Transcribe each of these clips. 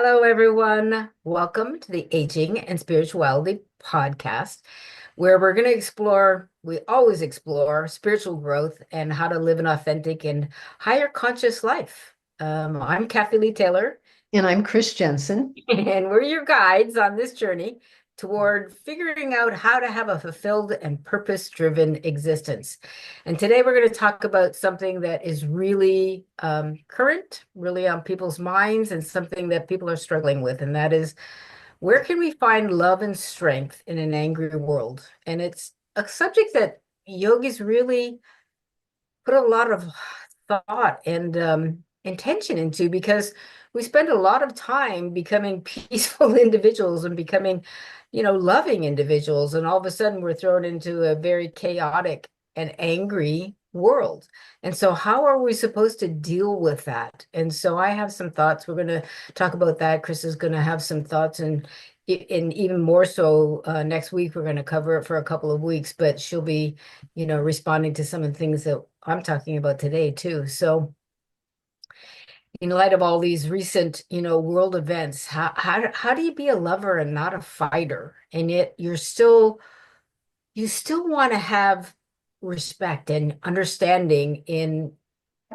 Hello, everyone. Welcome to the Aging and Spirituality podcast, where we're going to explore, we always explore spiritual growth and how to live an authentic and higher conscious life. I'm Kathy Lee Taylor, And I'm Chris Jensen. and we're your guides on this journey toward figuring out how to have a fulfilled and purpose-driven existence. And today we're going to talk about something that is really current, really on people's minds, and something that people are struggling with, and that is where can we find love and strength in an angry world? And it's a subject that yogis really put a lot of thought and intention into because we spend a lot of time becoming peaceful individuals and becoming, loving individuals. And all of a sudden, we're thrown into a very chaotic and angry world. And so, how are we supposed to deal with that? And so, I have some thoughts. We're going to talk about that. Chris is going to have some thoughts, and even more so next week, we're going to cover it for a couple of weeks, but she'll be responding to some of the things that I'm talking about today too. So, in light of all these recent, world events, how do you be a lover and not a fighter? And yet you still want to have respect and understanding in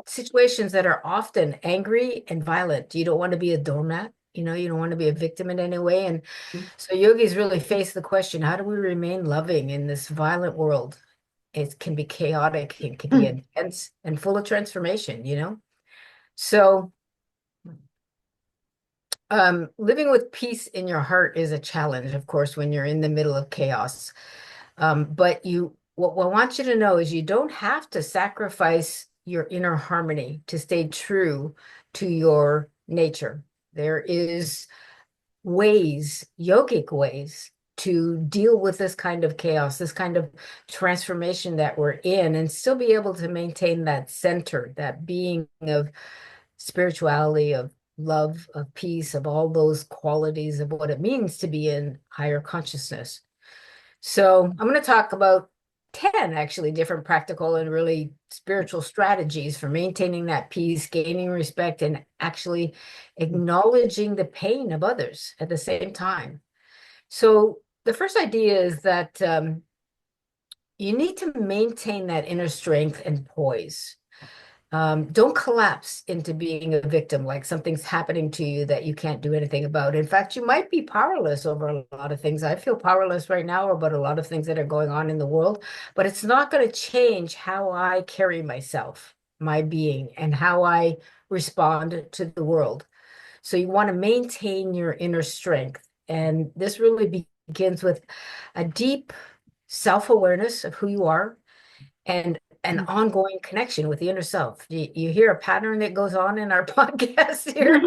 situations that are often angry and violent. You don't want to be a doormat. You don't want to be a victim in any way. And so yogis really face the question, how do we remain loving in this violent world? It can be chaotic, it can be intense and full of transformation. So, living with peace in your heart is a challenge, of course, when you're in the middle of chaos. But what I want you to know is you don't have to sacrifice your inner harmony to stay true to your nature. There is ways, yogic ways, to deal with this kind of chaos, this kind of transformation that we're in, and still be able to maintain that center, that being of spirituality, of love, of peace, of all those qualities of what it means to be in higher consciousness. So I'm going to talk about 10 actually different practical and really spiritual strategies for maintaining that peace, gaining respect, and actually acknowledging the pain of others at the same time. So the first idea is that you need to maintain that inner strength and poise. Don't collapse into being a victim, like something's happening to you that you can't do anything about. In fact, you might be powerless over a lot of things. I feel powerless right now about a lot of things that are going on in the world, but it's not going to change how I carry myself, my being, and how I respond to the world. So you want to maintain your inner strength. And this really begins with a deep self-awareness of who you are and an ongoing connection with the inner self. You hear a pattern that goes on in our podcast here?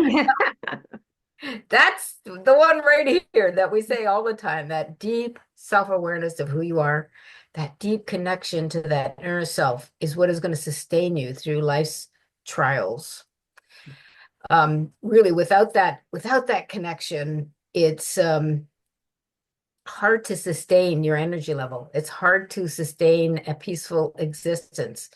That's the one right here that we say all the time, that deep self-awareness of who you are, that deep connection to that inner self is what is going to sustain you through life's trials. Really, without that connection, it's hard to sustain your energy level. It's hard to sustain a peaceful existence.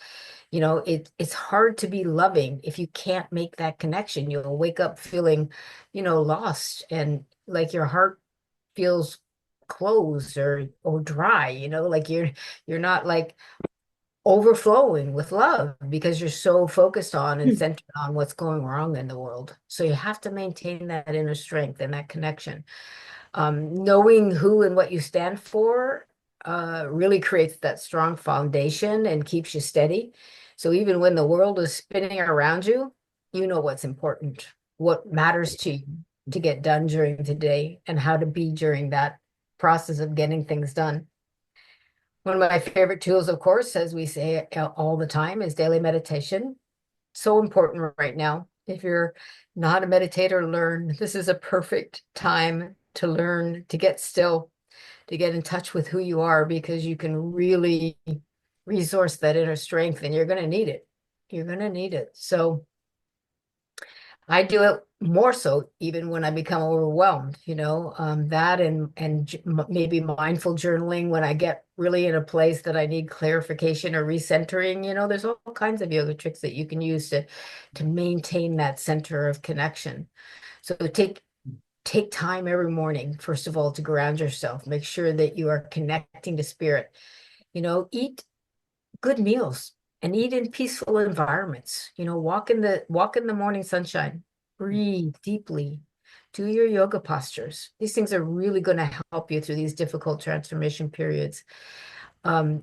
It's hard to be loving if you can't make that connection. You'll wake up feeling, lost and like your heart feels closed or dry, like you're not like overflowing with love because you're so focused on and centered on what's going wrong in the world. So you have to maintain that inner strength and that connection. Knowing who and what you stand for really creates that strong foundation and keeps you steady. So even when the world is spinning around you, you know what's important, what matters to you to get done during the day, and how to be during that process of getting things done. One of my favorite tools, of course, as we say all the time, is daily meditation. So important right now. If you're not a meditator, learn. This is a perfect time to learn, to get still, to get in touch with who you are, because you can really resource that inner strength and you're going to need it. You're going to need it. So I do it more so even when I become overwhelmed, that and maybe mindful journaling when I get really in a place that I need clarification or recentering. There's all kinds of yoga tricks that you can use to maintain that center of connection. So take time every morning, first of all, to ground yourself. Make sure that you are connecting to spirit. Eat good meals and eat in peaceful environments. Walk in the morning sunshine, breathe deeply, do your yoga postures. These things are really going to help you through these difficult transformation periods. Um,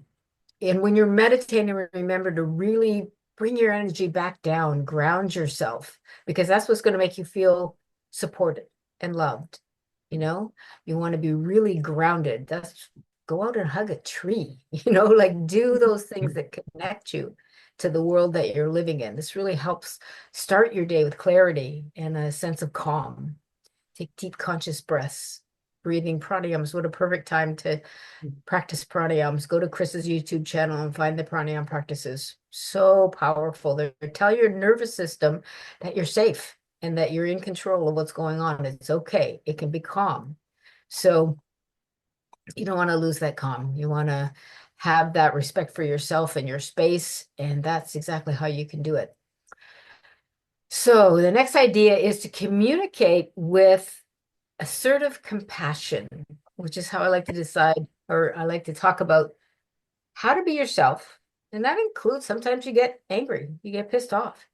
and when you're meditating, remember to really bring your energy back down, ground yourself, because that's what's going to make you feel supported and loved. You know, you want to be really grounded. That's Go out and hug a tree, like do those things that connect you to the world that you're living in. This really helps start your day with clarity and a sense of calm. Take deep conscious breaths. Breathing pranayams. What a perfect time to practice pranayams. Go to Chris's YouTube channel and find the pranayam practices. So powerful. They tell your nervous system that you're safe and that you're in control of what's going on. It's okay. It can be calm. So you don't want to lose that calm. You want to have that respect for yourself and your space, and that's exactly how you can do it. So the next idea is to communicate with assertive compassion, which is how I like to decide, or I like to talk about how to be yourself. And that includes sometimes you get angry, you get pissed off,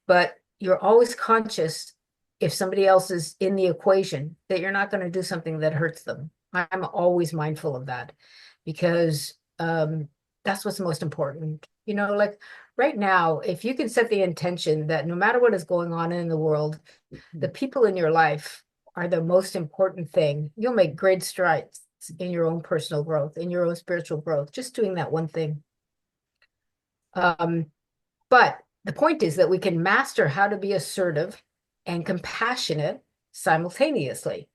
but you're always conscious if somebody else is in the equation that you're not going to do something that hurts them. I'm always mindful of that because that's what's most important. Like right now, if you can set the intention that no matter what is going on in the world, the people in your life are the most important thing, you'll make great strides in your own personal growth, in your own spiritual growth, just doing that one thing. But the point is that we can master how to be assertive and compassionate simultaneously.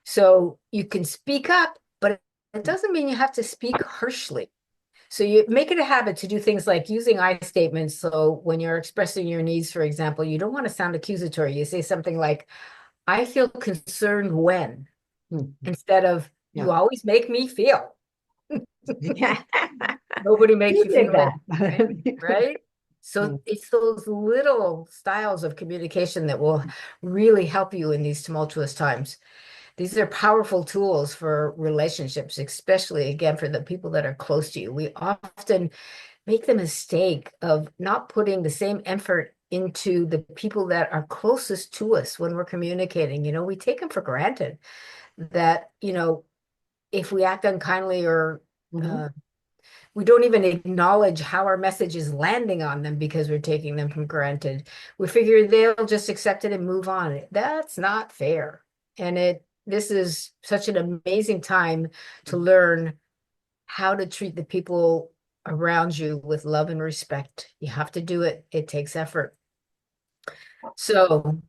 So you can speak up, but it doesn't mean you have to speak harshly. So you make it a habit to do things like using I statements. So when you're expressing your needs, for example, you don't want to sound accusatory. You say something like, I feel concerned when, instead of, you always make me feel. Yeah. Nobody makes You you did feel that. it, right? So it's those little styles of communication that will really help you in these tumultuous times. These are powerful tools for relationships, especially again for the people that are close to you. We often make the mistake of not putting the same effort into the people that are closest to us when we're communicating. We take them for granted that, if we act unkindly or Mhm. we don't even acknowledge how our message is landing on them because we're taking them for granted. We figure they'll just accept it and move on. That's not fair. And this is such an amazing time to learn how to treat the people around you with love and respect. You have to do it. It takes effort. So,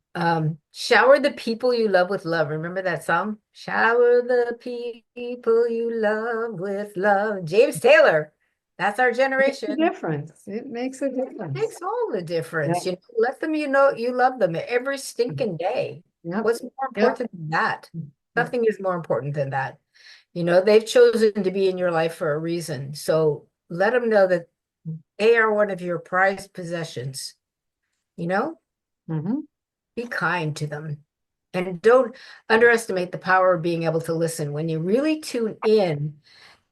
shower the people you love with love. Remember that song? Shower the people you love with love. James Taylor. That's our Makes a generation. difference. It makes a It difference. makes all the difference. Yep. Let them you love them every stinking day. Yep. What's more Yep. important than that? Yep. Nothing is more important than that. They've chosen to be in your life for a reason. So let them know that they are one of your prized possessions. You know, Mhm. be kind to them. And don't underestimate the power of being able to listen. When you really tune in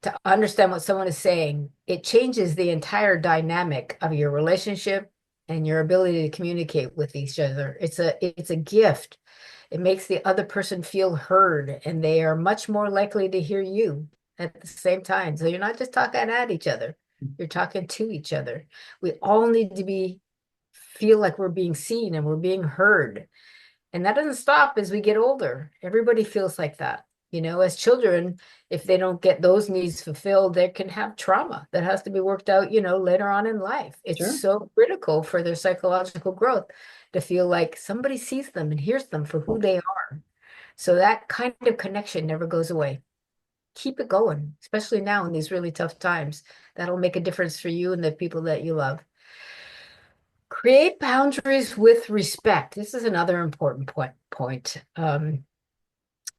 to understand what someone is saying, it changes the entire dynamic of your relationship and your ability to communicate with each other. It's a gift. It makes the other person feel heard, and they are much more likely to hear you at the same time. So you're not just talking at each other, you're talking to each other. We all need to feel like we're being seen and we're being heard. And that doesn't stop as we get older. Everybody feels like that. As children, if they don't get those needs fulfilled, they can have trauma that has to be worked out, later on in life. It's Sure. so critical for their psychological growth to feel like somebody sees them and hears them for who they are. So that kind of connection never goes away. Keep it going, especially now in these really tough times. That'll make a difference for you and the people that you love. Create boundaries with respect. This is another important point.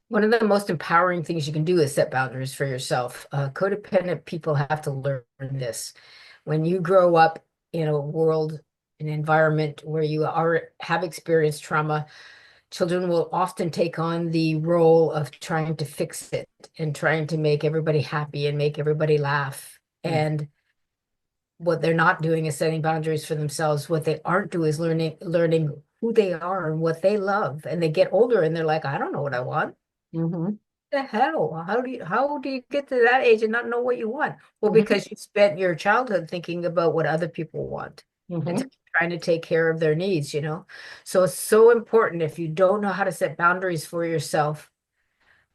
One of the most empowering things you can do is set boundaries for yourself. Codependent people have to learn this. When you grow up in a world, an environment where you have experienced trauma, children will often take on the role of trying to fix it and trying to make everybody happy and make everybody laugh. Mm. And what they're not doing is setting boundaries for themselves. What they aren't doing is learning who they are and what they love. And they get older and they're like, I don't know what I want. Mhm. The hell? How do you get to that age and not know what you want? Well, Mhm. because you spent your childhood thinking about what other people want and Mhm. trying to take care of their needs. So it's so important if you don't know how to set boundaries for yourself.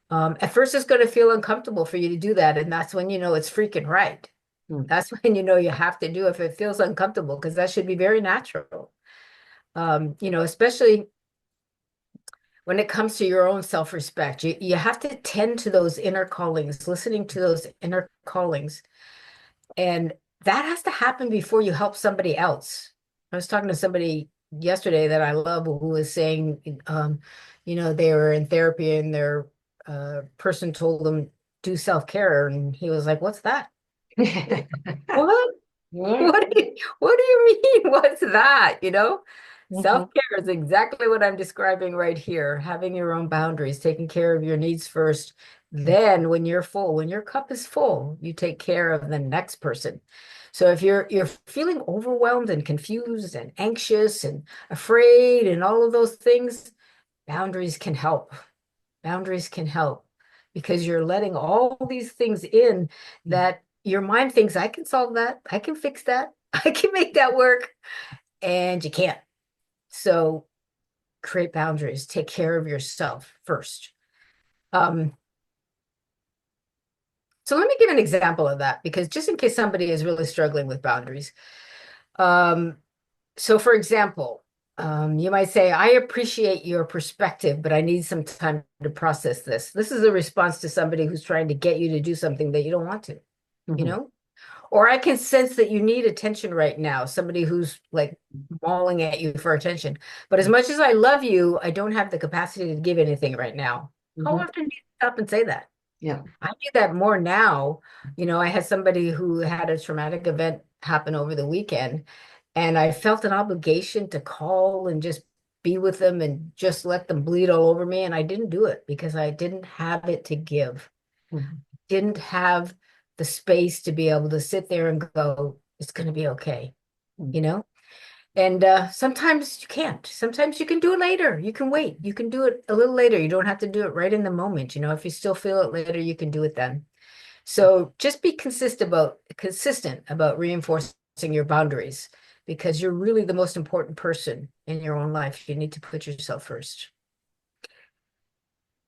At first it's going to feel uncomfortable for you to do that, and that's when you know it's freaking right. Mm. That's when you know you have to do it if it feels uncomfortable, because that should be very natural. Especially when it comes to your own self-respect, you have to tend to those inner callings, listening to those inner callings. And that has to happen before you help somebody else. I was talking to somebody yesterday that I love who was saying, they were in therapy and their person told them do self-care. And he was like, what's that? What? What? What do you mean? What's that? Mhm. Self-care is exactly what I'm describing right here. Having your own boundaries, taking care of your needs first. Then when you're full, when your cup is full, you take care of the next person. So if you're feeling overwhelmed and confused and anxious and afraid and all of those things, boundaries can help. Boundaries can help because you're letting all these things in that your mind thinks, I can solve that, I can fix that, I can make that work, and you can't. So create boundaries, take care of yourself first. Um, so let me give an example of that because just in case somebody is really struggling with boundaries. Um, so for example, you might say, I appreciate your perspective, but I need some time to process this. This is a response to somebody who's trying to get you to do something that you don't want to, you Mhm. know? Or I can sense that you need attention right now, somebody who's like mauling at you for attention. But as much as I love you, I don't have the capacity to give anything right now. How Mhm. often do you stop and say that? Yeah. I do that more now. I had somebody who had a traumatic event happen over the weekend, and I felt an obligation to call and just be with them and just let them bleed all over me. And I didn't do it because I didn't have it to give, Mhm. didn't have the space to be able to sit there and go, it's going to be okay, Mhm. you know? And sometimes you can't. Sometimes you can do it later. You can wait. You can do it a little later. You don't have to do it right in the moment. If you still feel it later, you can do it then. So just be consistent about reinforcing your boundaries because you're really the most important person in your own life. You need to put yourself first.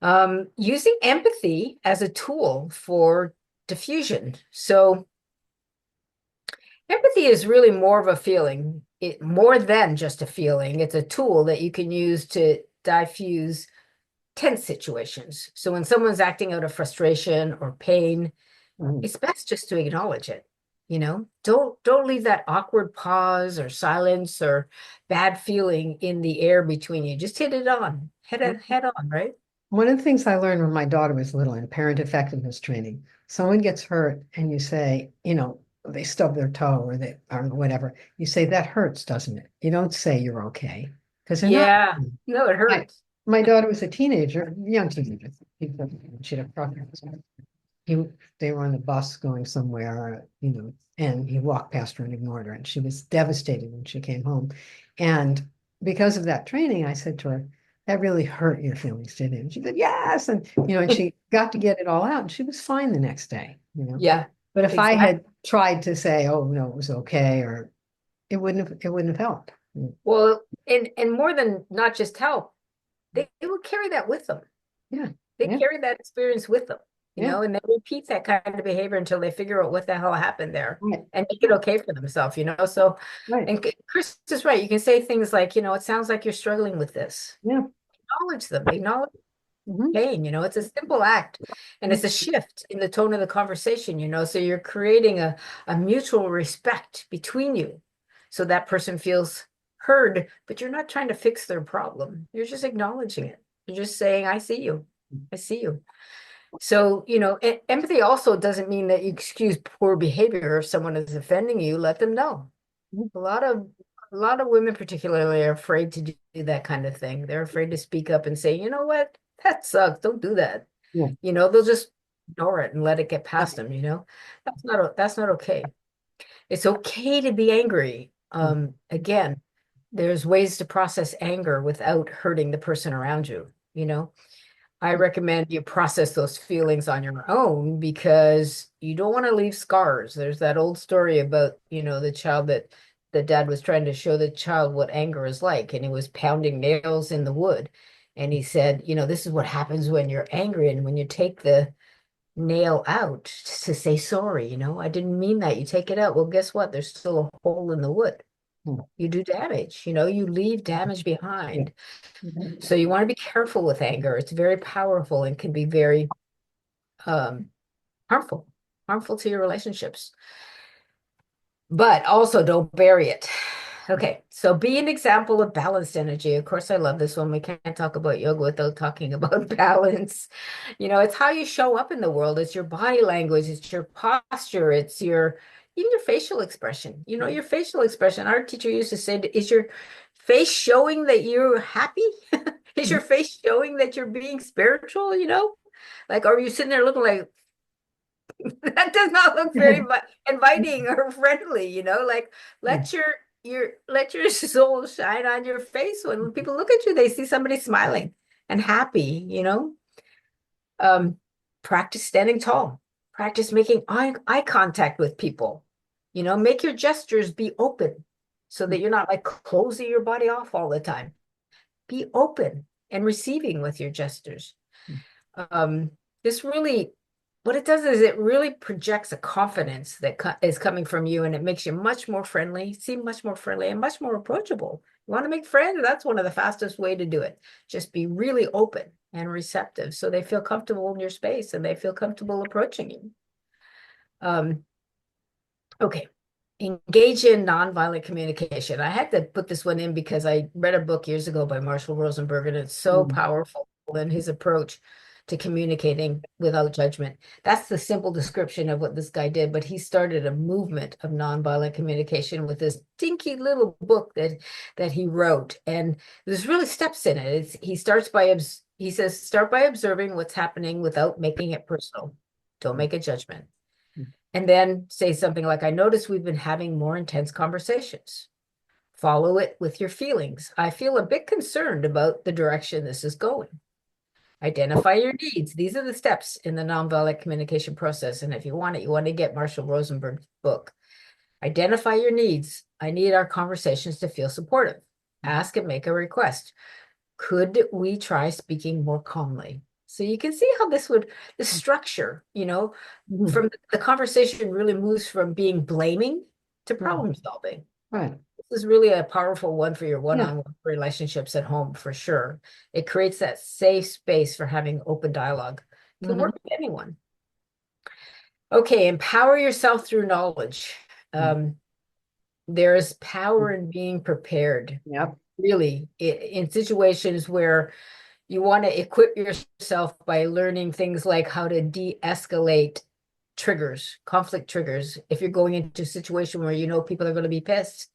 Using empathy as a tool for diffusion. So empathy is really more of a feeling, more than just a feeling. It's a tool that you can use to diffuse tense situations. So when someone's acting out of frustration or pain, Mhm. it's best just to acknowledge it. Don't leave that awkward pause or silence or bad feeling in the air between you. Just hit it on, head on, right? One of the things I learned when my daughter was little in parent effectiveness training, someone gets hurt and you say, they stub their toe or they or whatever. You say that hurts, doesn't it? You don't say you're okay because they're not. Yeah. No, it My, hurts. my daughter was a teenager, young teenager. She had a problem. he they were on the bus going somewhere, and he walked past her and ignored her, and she was devastated when she came home. And because of that training, I said to her, "That really hurt your feelings, didn't it?" And she said, "Yes." And she got to get it all out, and she was fine the next day. Yeah, But if I exactly. had tried to say, "Oh no, it was okay," or it wouldn't have helped. Well, and more than not just help, they will carry that with them. Yeah, They yeah, carry that experience with them, yeah. and they repeat that kind of behavior until they figure out what the hell happened there Right, and make it okay for themselves. So, right. and Chris is right. You can say things like, it sounds like you're struggling with this. Yeah. Acknowledge them, acknowledge Mhm. pain. It's a simple act and it's a shift in the tone of the conversation. So you're creating a mutual respect between you. So that person feels heard, but you're not trying to fix their problem. You're just acknowledging it. You're just saying, I see you. I see you. So, empathy also doesn't mean that you excuse poor behavior. If someone is offending you, let them know. A lot of A lot of women particularly are afraid to do that kind of thing. They're afraid to speak up and say, you know what, that sucks. Don't do that. Yeah. They'll just ignore it and let it get Uh, past them. That's not okay. It's okay to be angry. Again, there's ways to process anger without hurting the person around you. I recommend you process those feelings on your own because you don't want to leave scars. There's that old story about, the child that the dad was trying to show the child what anger is like, and he was pounding nails in the wood. And he said, this is what happens when you're angry and when you take the nail out to say sorry, I didn't mean that. You take it out. Well, guess what? There's still a hole in the wood. mm, You do damage, you leave damage yeah. behind. So you want to be careful with anger. It's very powerful and can be very um, harmful, harmful to your relationships. But also don't bury it. Okay, so be an example of balanced energy. Of course, I love this one. We can't talk about yoga without talking about balance. It's how you show up in the world. It's your body language, it's your posture, it's even your facial expression. Your facial expression. Our teacher used to say, is your face showing that you're happy? Is your face showing that you're being spiritual? Like, are you sitting there looking like, that does not look very inviting or friendly, like Yeah. let your soul shine on your face. When people look at you, they see somebody smiling and happy. Um, Practice standing tall, practice making eye contact with people, make your gestures be open so that you're not like closing your body off all the time. Be open and receiving with your gestures. um, this really, what it does is it really projects a confidence that is coming from you, and it makes you much more friendly, seem much more friendly and much more approachable. You want to make friends? That's one of the fastest way to do it. Just be really open and receptive so they feel comfortable in your space and they feel comfortable approaching you. Um, okay. Engage in nonviolent communication. I had to put this one in because I read a book years ago by Marshall Rosenberg, and it's so Mm, powerful in his approach to communicating without judgment. That's the simple description of what this guy did, but he started a movement of nonviolent communication with this dinky little book that he wrote. And there's really steps in it. He starts by he says, start by observing what's happening without making it personal. Don't make a judgment. mm, And then say something like, I notice we've been having more intense conversations. Follow it with your feelings. I feel a bit concerned about the direction this is going. Identify your needs. These are the steps in the nonviolent communication process. And if you want it, you want to get Marshall Rosenberg's book. Identify your needs. I need our conversations to feel supportive. Ask and make a request. Could we try speaking more calmly? So you can see how the structure, mhm, from the conversation really moves from being blaming to mm, problem solving. right. This is really a powerful one for your Yeah. one-on-one relationships at home for sure. It creates that safe space for having open dialogue. It can Mhm, work with anyone. Okay, empower yourself through knowledge. mm, Um, there is mm, power in being prepared, yep. really, in situations where you want to equip yourself by learning things like how to de-escalate triggers, conflict triggers. If you're going into a situation where people are going to be pissed,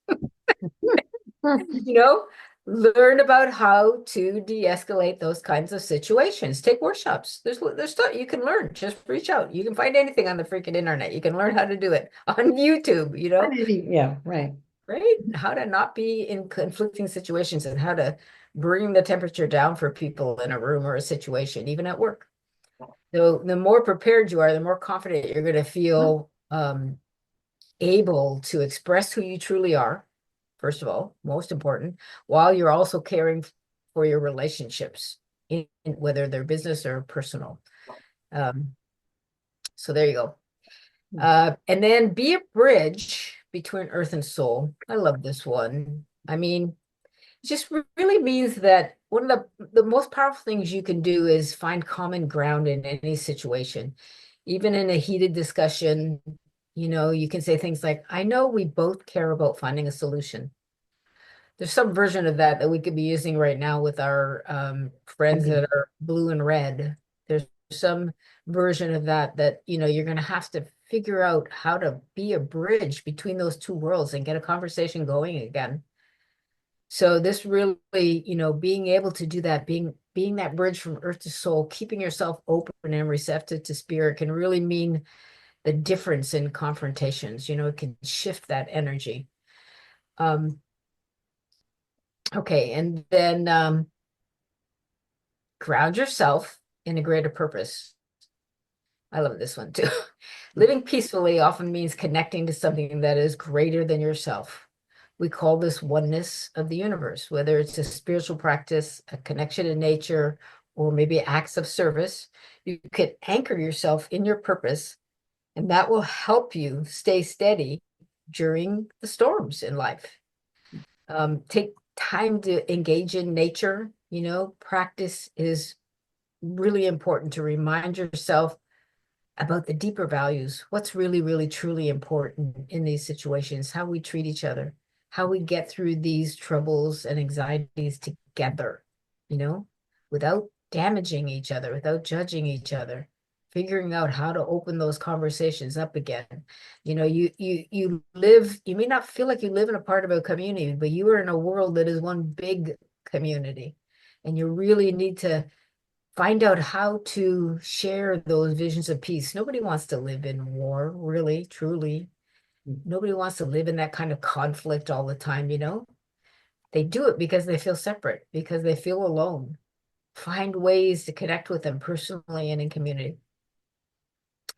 you know, learn about how to de-escalate those kinds of situations. Take workshops. There's stuff you can learn. Just reach out. You can find anything on the freaking internet. You can learn how to do it on YouTube, Yeah, right. right? How to not be in conflicting situations and how to bring the temperature down for people in a room or a situation, even at work. So the more prepared you are, the more confident you're going to feel able to express who you truly are, first of all, most important, while you're also caring for your relationships, whether they're business or personal. Um, so there you go. Mm, And then be a bridge between earth and soul. I love this one. I mean, it just really means that one of the most powerful things you can do is find common ground in any situation. Even in a heated discussion, you can say things like, I know we both care about finding a solution. There's some version of that we could be using right now with our friends okay. that are blue and red. There's some version of that you're going to have to figure out how to be a bridge between those two worlds and get a conversation going again. So this really, being able to do that, being that bridge from earth to soul, keeping yourself open and receptive to spirit can really mean the difference in confrontations. It can shift that energy. Um, okay, and then ground yourself in a greater purpose. I love this one too. Living peacefully often means connecting to something that is greater than yourself. We call this oneness of the universe, whether it's a spiritual practice, a connection to nature, or maybe acts of service. You can anchor yourself in your purpose, and that will help you stay steady during the storms in life. Take time to engage in nature. Practice is really important to remind yourself about the deeper values, what's really, really, truly important in these situations, how we treat each other, how we get through these troubles and anxieties together, you know, without damaging each other, without judging each other, figuring out how to open those conversations up again. You may not feel like you live in a part of a community, but you are in a world that is one big community. And you really need to find out how to share those visions of peace. Nobody wants to live in war, really, truly. Nobody wants to live in that kind of conflict all the time. They do it because they feel separate, because they feel alone. Find ways to connect with them personally and in community.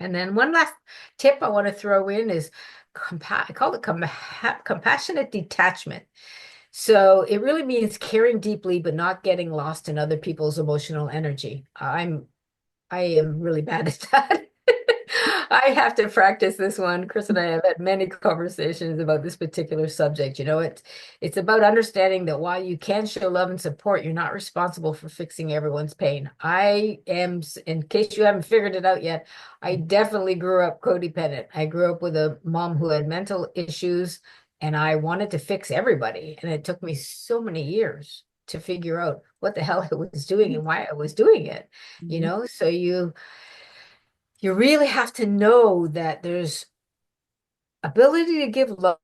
And then one last tip I want to throw in is I call it compassionate detachment. So it really means caring deeply, but not getting lost in other people's emotional energy. I am really bad at that. I have to practice this one. Chris and I have had many conversations about this particular subject. It's about understanding that while you can show love and support, you're not responsible for fixing everyone's pain. I am, in case you haven't figured it out yet, I definitely grew up codependent. I grew up with a mom who had mental issues, and I wanted to fix everybody. And it took me so many years to figure out what the hell I was doing and why I was doing it. Mhm. So you really have to know that there's ability to give love,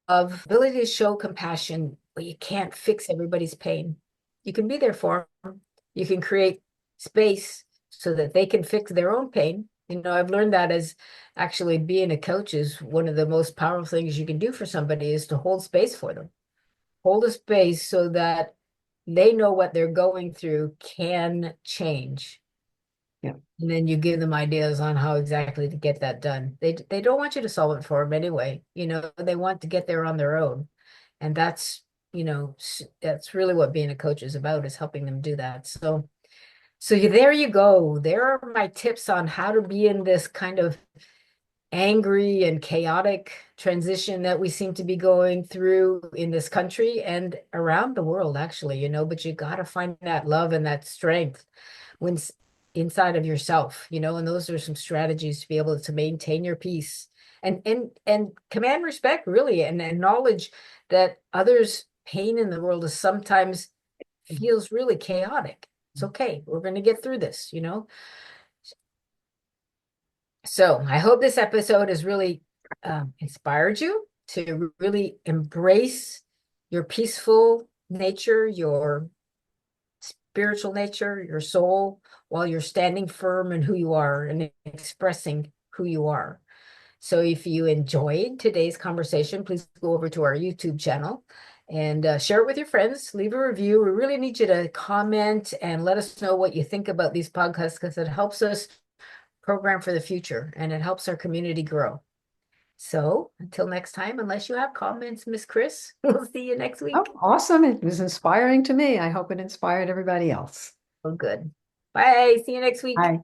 ability to show compassion, but you can't fix everybody's pain. You can be there for them. You can create space so that they can fix their own pain. I've learned that as actually being a coach is one of the most powerful things you can do for somebody is to hold space for them. Hold a space so that they know what they're going through can change. Yeah. And then you give them ideas on how exactly to get that done. They don't want you to solve it for them anyway. They want to get there on their own. And that's really what being a coach is about, is helping them do that. There you go. There are my tips on how to be in this kind of angry and chaotic transition that we seem to be going through in this country and around the world, actually, but you got to find that love and that strength when inside of yourself, and those are some strategies to be able to maintain your peace and command respect, really, and acknowledge that others' pain in the world is sometimes feels really chaotic. It's okay. We're going to get through this. So I hope this episode has really inspired you to really embrace your peaceful nature, your spiritual nature, your soul, while you're standing firm in who you are and expressing who you are. So if you enjoyed today's conversation, please go over to our YouTube channel and share it with your friends. Leave a review. We really need you to comment and let us know what you think about these podcasts, because it helps us program for the future and it helps our community grow. So until next time, unless you have comments, Miss Chris, we'll see you next Oh, week. awesome. It was inspiring to me. I hope it inspired everybody else. Oh, good. Bye. See you next week. Bye.